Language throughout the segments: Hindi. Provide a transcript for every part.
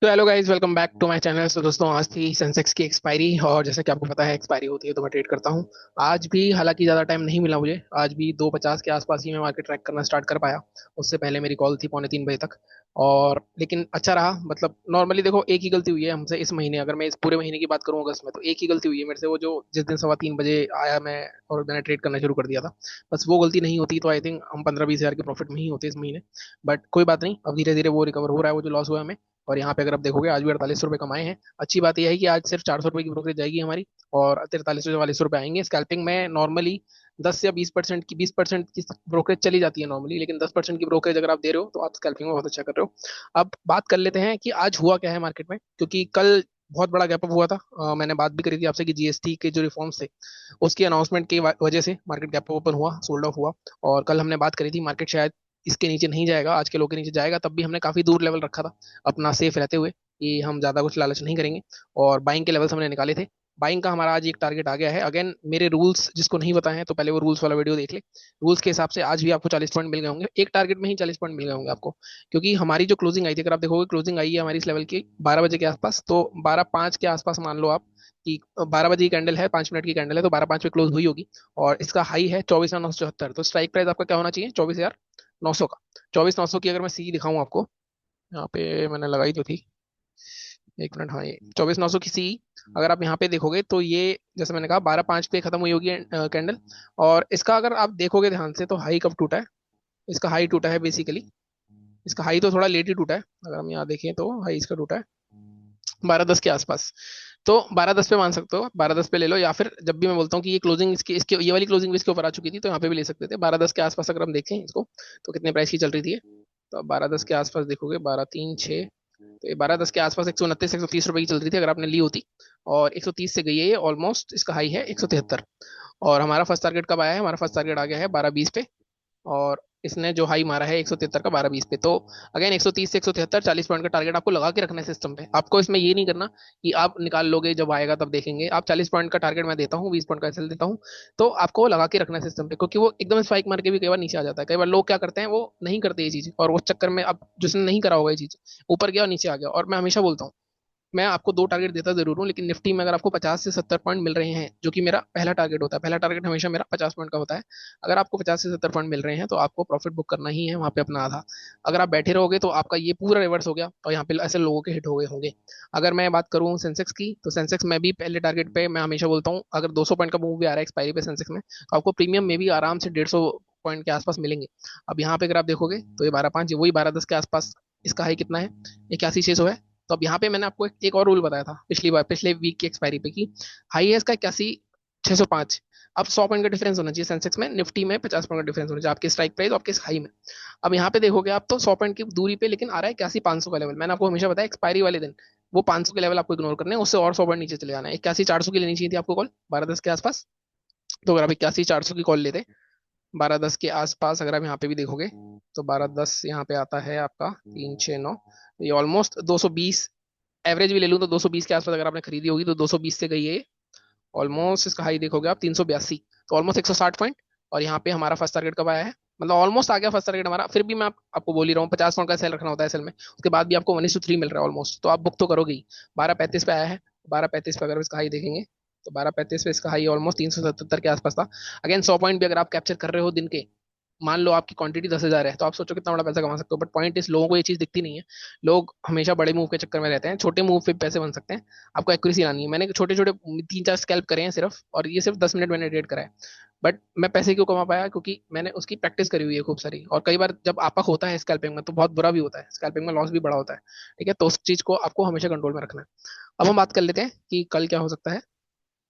तो hello guys, welcome back to my channel. तो दोस्तों, आज थी सेंसेक्स की एक्सपायरी, और जैसा कि आपको पता है एक्सपायरी होती है तो मैं ट्रेड करता हूँ। आज भी हालांकि ज़्यादा टाइम नहीं मिला मुझे। आज भी 2:50 के आसपास ही मैं मार्केट ट्रैक करना स्टार्ट कर पाया। उससे पहले मेरी कॉल थी 2:45 बजे तक। और लेकिन अच्छा रहा, मतलब नॉर्मली देखो, एक ही गलती हुई है हमसे इस महीने। अगर मैं इस पूरे महीने की बात करूँ अगस्त में, तो एक ही गलती हुई है मेरे से, वो जो जिस दिन 3:15 बजे आया मैं और मैंने ट्रेड करना शुरू कर दिया था। बस वो गलती नहीं होती तो आई थिंक हम 15-20 हज़ार के प्रॉफिट में ही होते इस महीने। बट कोई बात नहीं, अब धीरे धीरे वो रिकवर हो रहा है, वो जो लॉस हुआ है हमें। और यहाँ पे अगर आप देखोगे, आज भी 48 रुपये कमाए हैं। अच्छी बात यह है कि आज सिर्फ 400 रुपये की ब्रोकरेज जाएगी हमारी, और 43 से 44 रुपये आएंगे। स्कैल्पिंग में नॉर्मली 10 या 20% की ब्रोकरेज चली जाती है नॉर्मली, लेकिन 10% की ब्रोकरेज अगर आप दे रहे हो तो आप स्कैल्पिंग में बहुत अच्छा कर रहे हो। अब बात कर लेते हैं कि आज हुआ क्या है मार्केट में, क्योंकि कल बहुत बड़ा गैप अप हुआ था। मैंने बात भी करी थी आपसे कि जीएसटी के जो रिफॉर्म्स थे उसकी अनाउंसमेंट की वजह से मार्केट गैप ओपन हुआ, सोल्ड ऑफ हुआ। और कल हमने बात करी थी मार्केट शायद इसके नीचे नहीं जाएगा, आज के लो के नीचे जाएगा। तब भी हमने काफी दूर लेवल रखा था अपना, सेफ रहते हुए कि हम ज्यादा कुछ लालच नहीं करेंगे। और बाइंग के लेवल्स हमने निकाले थे। बाइंग का हमारा आज एक टारगेट आ गया है। अगेन, मेरे रूल्स जिसको नहीं बताए हैं तो पहले वो रूल्स वाला वीडियो देख ले। रूल्स के हिसाब से आज भी आपको 40 पॉइंट मिल गए होंगे, एक टारगेट में ही 40 पॉइंट मिल गए होंगे आपको। क्योंकि हमारी जो क्लोजिंग आई थी, अगर आप देखोगे, क्लोजिंग आई है हमारी इस लेवल की 12 बजे के आसपास। तो 12:05 के आसपास मान लो आप कि 12 बजे की कैंडल है, 5 मिनट की कैंडल है, तो 12:05 पे क्लोज हुई होगी। और इसका हाई है 24,974। तो स्ट्राइक प्राइस आपका क्या होना चाहिए? 24,900 का। 24,900 की अगर मैं सी दिखाऊं आपको, यहाँ पे मैंने लगाई तो थी, एक मिनट। हाँ, ये 24,900 की सी, अगर आप यहाँ पे देखोगे तो ये, जैसे मैंने कहा, 12:05 पे खत्म हुई होगी कैंडल। और इसका अगर आप देखोगे ध्यान से तो हाई कब टूटा है? इसका हाई टूटा है बेसिकली, इसका हाई तो थोड़ा लेट ही टूटा है। अगर हम यहाँ देखें तो हाई इसका टूटा है 12:10 के आसपास। तो 12:10 पे मान सकते हो, 12:10 पे ले लो, या फिर जब भी मैं बोलता हूँ कि ये क्लोजिंग इसके इसके ये वाली क्लोजिंग भी इसके ऊपर आ चुकी थी तो यहाँ पे भी ले सकते थे। 12:10 के आसपास अगर हम देखें इसको, तो कितने प्राइस की चल रही थी ये? तो आप 12:10 के आसपास देखोगे, 12,306, तो ये 12:10 के आसपास 129-130 रुपए की चल रही थी अगर आपने ली होती। और 130 से गई है ये ऑलमोस्ट, इसका हाई है 173। और हमारा फर्स्ट टारगेट कब आया है? हमारा फर्स्ट टारगेट आ गया है 12:20 पे। और इसने जो हाई मारा है 173 का 12:20 पे। तो अगेन 130 से 173, 40 पॉइंट का टारगेट आपको लगा के रखना है सिस्टम पे। आपको इसमें ये नहीं करना कि आप निकाल लोगे जब आएगा तब देखेंगे। आप 40 पॉइंट का टारगेट मैं देता हूँ, 20 पॉइंट का एसएल देता हूँ। तो आपको वो लगा के रखना है सिस्टम पे, क्योंकि वो एकदम स्पाइक मार के भी कई बार नीचे आ जाता है। कई बार लोग क्या करते हैं, वो नहीं करते ये चीज, और उस चक्कर में अब जिसने नहीं करा होगा ये चीज, ऊपर गया और नीचे आ गया। और मैं हमेशा बोलता हूँ, मैं आपको दो टारगेट देता जरूर हूँ, लेकिन निफ्टी में अगर आपको 50 से 70 पॉइंट मिल रहे हैं, जो कि मेरा पहला टारगेट होता है, पहला टारगेट हमेशा मेरा 50 पॉइंट का होता है। अगर आपको 50 से 70 पॉइंट मिल रहे हैं तो आपको प्रॉफिट बुक करना ही है वहां पे अपना आधा। अगर आप बैठे रहोगे तो आपका ये पूरा रिवर्स हो गया और यहाँ पे ऐसे लोगों के हिट हो गए होंगे। अगर मैं बात करूँ सेंसेक्स की, तो सेंसेक्स में भी पहले टारगेट पे मैं हमेशा बोलता हूँ, अगर 200 पॉइंट का मूव भी आ रहा है एक्सपायरी पे सेंसेक्स में, तो आपको प्रीमियम में भी आराम से 150 पॉइंट के आसपास मिलेंगे। अब यहाँ पे अगर आप देखोगे तो ये 12:05, वही 12:10 के आसपास इसका हाई कितना है? 81,600 है। तो अब यहाँ पे मैंने आपको एक और रूल बताया था पिछली बार, पिछले वीक की एक्सपायरी पे, की हाई है इसका 81,605। अब 100 पॉइंट का डिफरेंस होना चाहिए सेंसेक्स में, निफ्टी में 50 पॉइंट का डिफरेंस होना चाहिए, आपके स्ट्राइक प्राइस और आपके हाई में। अब यहाँ पे देखोगे आप तो 100 पॉइंट की दूरी पे लेकिन आ रहा है 81,500 का लेवल। मैंने आपको हमेशा बताया एक्सपायरी वाले दिन वो 500 के लेवल आपको इग्नोर करने हैं, उससे और 100 पॉइंट नीचे चले जाना है। 81,400 की लेनी चाहिए थी आपको कॉल 12:10 के आसपास। तो अगर आप 81,400 की कॉल लेते 12:10 के आसपास, अगर आप यहाँ पे भी देखोगे तो 12:10 यहाँ पे आता है आपका 369। ये ऑलमोस्ट 220, एवरेज भी ले लूँ तो 220 के आसपास अगर आपने खरीदी होगी तो 220 से गई है। ऑलमोस्ट इसका हाई देखोगे आप 382, तो ऑलमोस्ट 160 पॉइंट। और यहाँ पे हमारा फर्स्ट टारगेट कब आया है? मतलब ऑलमोस्ट आ गया फर्स्ट टारगेट हमारा। फिर भी मैं आपको बोल ही रहा हूँ, 50 पॉइंट का सेल रखना होता है सेल में, उसके बाद भी आपको 1:3 मिल रहा है ऑलमोस्ट, तो आप बुक तो करोगे ही। 12:35 पे आया है, 12:35 पे अगर इसका हाई देखेंगे तो 12:35 पे इसका हाई ऑलमोस्ट 377 के आसपास था। अगेन 100 पॉइंट भी अगर आप कैप्चर कर रहे हो दिन के, मान लो आपकी क्वांटिटी 10,000 है, तो आप सोचो कितना बड़ा पैसा कमा सकते हो। बट पॉइंट इस, लोगों को ये चीज दिखती नहीं है। लोग हमेशा बड़े मूव के चक्कर में रहते हैं, छोटे मूव पे पैसे बन सकते हैं। आपको एक्यूरेसी लानी है। मैंने छोटे छोटे 3-4 स्कैल्प करे हैं सिर्फ, और ये सिर्फ 10 मिनट मैंने ट्रेड करा है। बट मैं पैसे क्यों कमा पाया? क्योंकि मैंने उसकी प्रैक्टिस करी हुई है खूब सारी। और कई बार जब आपक होता है स्कैल्पिंग में तो बहुत बुरा भी होता है, स्कैल्पिंग में लॉस भी बड़ा होता है। ठीक है, तो उस चीज को आपको हमेशा कंट्रोल में रखना है। अब हम बात कर लेते हैं कि कल क्या हो सकता है।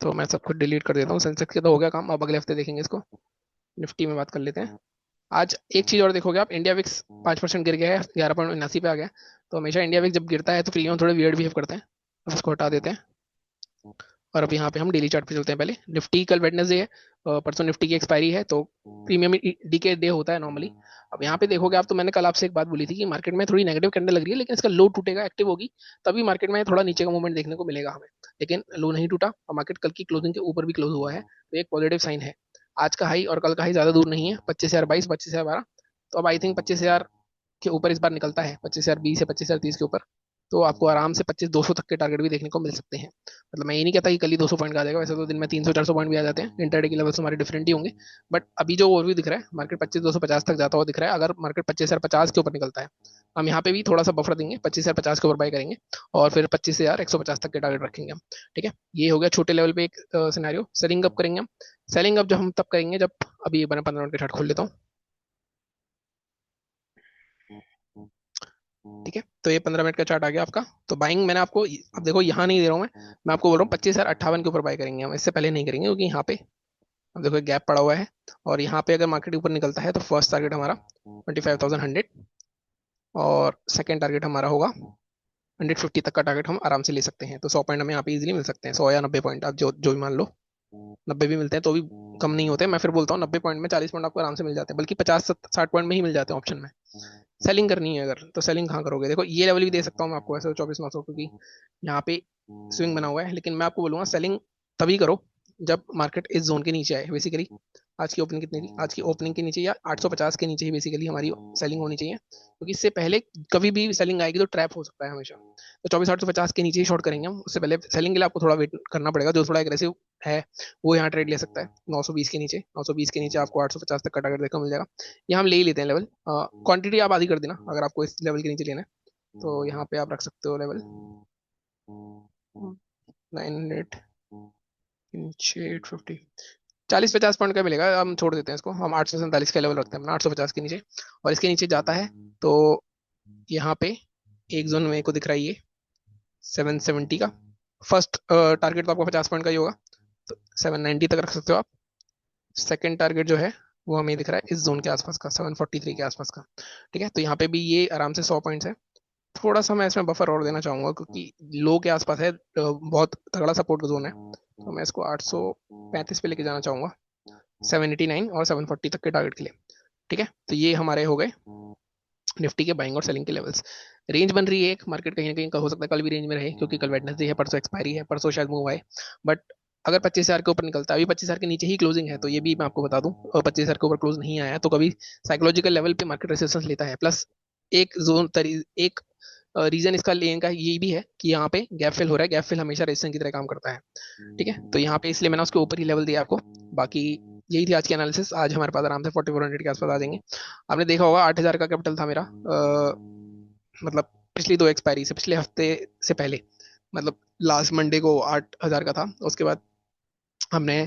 तो मैं सब कुछ डिलीट कर देता हूँ, सेंसेक्स के तो हो गया काम, अब अगले हफ्ते देखेंगे इसको। निफ्टी में बात कर लेते हैं। आज एक चीज और देखोगे आप, इंडिया विक्स 5% गिर गया है, 11.79 पे आ गया। तो हमेशा इंडिया विक्स जब गिरता है तो प्रीमियम थोड़े वियर्ड बिहेव करते हैं। अब इसको हटा देते हैं। और अब यहाँ पे हम डेली चार्ट पे चलते हैं। पहले निफ्टी, कल वेडनेसडे है, परसों निफ्टी की एक्सपायरी है, तो प्रीमियम डी के डे होता है नॉर्मली। अब यहाँ पे देखोगे आप, तो मैंने कल आपसे एक बात बोली थी कि मार्केट में थोड़ी नेगेटिव कैंडल लग रही है, लेकिन इसका लो टूटेगा, एक्टिव होगी, तभी मार्केट में थोड़ा नीचे का मूवमेंट देखने को मिलेगा हमें। लेकिन लो नहीं टूटा और मार्केट कल की क्लोजिंग के ऊपर भी क्लोज हुआ है, तो एक पॉजिटिव साइन है। आज का हाई और कल का हाई ज्यादा दूर नहीं है, 25,022, 25,012। तो अब आई थिंक 25,000 के ऊपर इस बार निकलता है, 25,020 या 25,030 के ऊपर। तो आपको आराम से 25-200 तक के टारगेट भी देखने को मिल सकते हैं। मतलब मैं ये नहीं कहता कि कल ही 200 पॉइंट का आ जाएगा, वैसे तो दिन में 300-400 पॉइंट भी आ जाते हैं, इंटरडे के लेवल्स हमारे डिफरेंट ही होंगे। बट अभी जो ओवरव्यू दिख रहा है, मार्केट 25,250 तक जाता हुआ दिख रहा है। अगर मार्केट 25,050 के ऊपर निकलता है, हम यहाँ पे भी थोड़ा सा बफर देंगे, 25,050 के ऊपर बाय करेंगे और फिर 25,150 तक के टारगेट रखेंगे हम। ठीक है, ये हो गया छोटे लेवल पे एक सिनेरियो। सेलिंग कब करेंगे हम? सेलिंग अब जब हम तब करेंगे जब, अभी मैंने 15 मिनट के चार्ट खोल लेता हूँ। ठीक है, तो ये 15 मिनट का चार्ट आ गया आपका। तो बाइंग मैंने आपको, अब देखो यहाँ नहीं दे रहा हूँ मैं आपको बोल रहा हूँ 25,058 के ऊपर बाय करेंगे हम, इससे पहले नहीं करेंगे, क्योंकि यहाँ पे अब देखो एक गैप पड़ा हुआ है। और यहाँ पे अगर मार्केट ऊपर निकलता है तो फर्स्ट टारगेट हमारा 25,100 और सेकंड टारगेट हमारा होगा 150 तक का टारगेट हम आराम से ले सकते हैं। तो 100 पॉइंट हमें यहाँ पे इजीली मिल सकते हैं, 100 या 90 पॉइंट, आप जो जो भी मान लो। 90 भी मिलते हैं तो भी कम नहीं होते। मैं फिर बोलता हूँ 90 पॉइंट में 40 पॉइंट आपको आराम से मिल जाते हैं, बल्कि 50-60 पॉइंट में ही मिल जाते हैं ऑप्शन में। सेलिंग करनी है अगर, तो सेलिंग कहाँ करोगे? देखो ये लेवल भी दे सकता हूँ मैं आपको ऐसे 24,900, क्योंकि यहाँ पे स्विंग बना हुआ है। लेकिन मैं आपको बोलूंगा सेलिंग तभी करो जब मार्केट इस जोन के नीचे आए बेसिकली। आज की ओपनिंग कितनी थी? आज की ओपनिंग के नीचे या 850 के नीचे ही बेसिकली हमारी सेलिंग होनी चाहिए, क्योंकि इससे पहले कभी भी सेलिंग आएगी तो ट्रैप हो सकता है हमेशा। तो 24,850 के नीचे ही शॉर्ट करेंगे हम। उससे पहले सेलिंग के लिए आपको थोड़ा वेट करना पड़ेगा। जो थोड़ा एग्रेसिव है वो यहाँ ट्रेड ले सकता है 920 के नीचे। 920 के नीचे आपको 850 तक का टारगेट देखने को मिल जाएगा। ये हम ले ही लेते हैं लेवल। क्वांटिटी आप आधी कर देना अगर आपको इस लेवल के नीचे लेना है, तो यहाँ पे आप रख सकते हो लेवल 900 के नीचे 850। 40-50 पॉइंट का मिलेगा, हम छोड़ देते हैं इसको। हम 847 का लेवल रखते हैं अपना, 850 के नीचे। और इसके नीचे जाता है तो यहाँ पे एक जोन मेरे को दिख रहा है ये 770 का। फर्स्ट टारगेट तो आपको 50 पॉइंट का ही होगा, तो 790 तक रख सकते हो आप। सेकंड टारगेट जो है वो हमें दिख रहा है इस जोन के आसपास का, 743 के आसपास का। ठीक है, तो यहाँ पे भी ये आराम से 100 पॉइंट्स है। थोड़ा सा मैं इसमें बफर और देना चाहूंगा, क्योंकि लो के आसपास है, बहुत तगड़ा सपोर्ट का जोन है। तो मैं इसको 835 पे लेके जाना चाहूंगा, 789 और 740 तक के टारगेट के लिए। ठीक है, तो ये हमारे हो गए निफ्टी के बाइंग और सेलिंग के लेवल्स। रेंज बन रही है एक, मार्केट कहीं ना कहीं हो सकता है कल भी रेंज में रहे, क्योंकि कल वेडनेसडे है, परसों एक्सपायरी है, परसों शायद मूव आए। बट अगर 25,000 के ऊपर निकलता है, अभी 25,000 के नीचे ही क्लोजिंग है, तो ये भी मैं आपको बता दूं, और 25,000 के ऊपर क्लोज नहीं आया तो कभी साइकोलॉजिकल लेवल पे मार्केट रेसिस्टेंस लेता है। प्लस एक जोन एक रीजन इसका लेने का ये भी है कि यहाँ पे गैप फिल हो रहा है। गैप फिल हमेशा रेजिस्टेंस की तरह काम करता है। ठीक है, तो यहाँ पे इसलिए मैंने उसके ऊपर ही लेवल दिया आपको। बाकी यही थी आज की एनालिसिस। आज हमारे पास आराम से 4400 के आसपास आ जाएंगे। आपने देखा होगा 8,000 का कैपिटल था मेरा, मतलब पिछली दो एक्सपायरी से, पिछले हफ्ते से पहले, मतलब लास्ट मंडे को 8,000 का था। उसके बाद हमने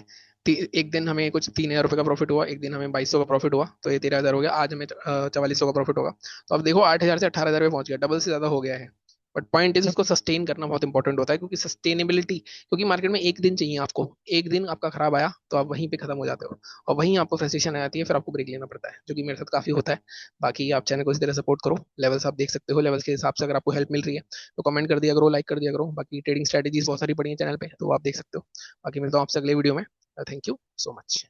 एक दिन हमें कुछ 3,000 रुपये का प्रॉफिट हुआ, एक दिन हमें 2,200 का प्रॉफिट हुआ, तो ये 13,000 हो गया। आज हमें 4,400 का प्रॉफिट होगा। तो अब देखो 8,000 से 18,000 पे पहुंच गया, डबल से ज्यादा हो गया है। बट पॉइंट इज उसको सस्टेन करना बहुत इंपॉर्टेंट होता है, क्योंकि सस्टेनेबिलिटी, क्योंकि मार्केट में एक दिन चाहिए आपको। एक दिन आपका खराब आया तो आप वहीं पे खत्म हो जाते हो, और वहीं आपको फ्रस्ट्रेशन आ जाती है, फिर आपको ब्रेक लेना पड़ता है, जो कि मेरे साथ काफी होता है। बाकी आप चैनल को इसी तरह सपोर्ट करो। लेवल्स आप देख सकते हो, लेवल्स के हिसाब से अगर आपको हेल्प मिल रही है तो कमेंट कर दिया करो, लाइक कर दिया करो। बाकी ट्रेडिंग स्ट्रेटेजीज बहुत सारी पड़ी है चैनल पे, तो आप देख सकते हो। बाकी मिलता हूँ आपसे अगले वीडियो में। Thank you so much.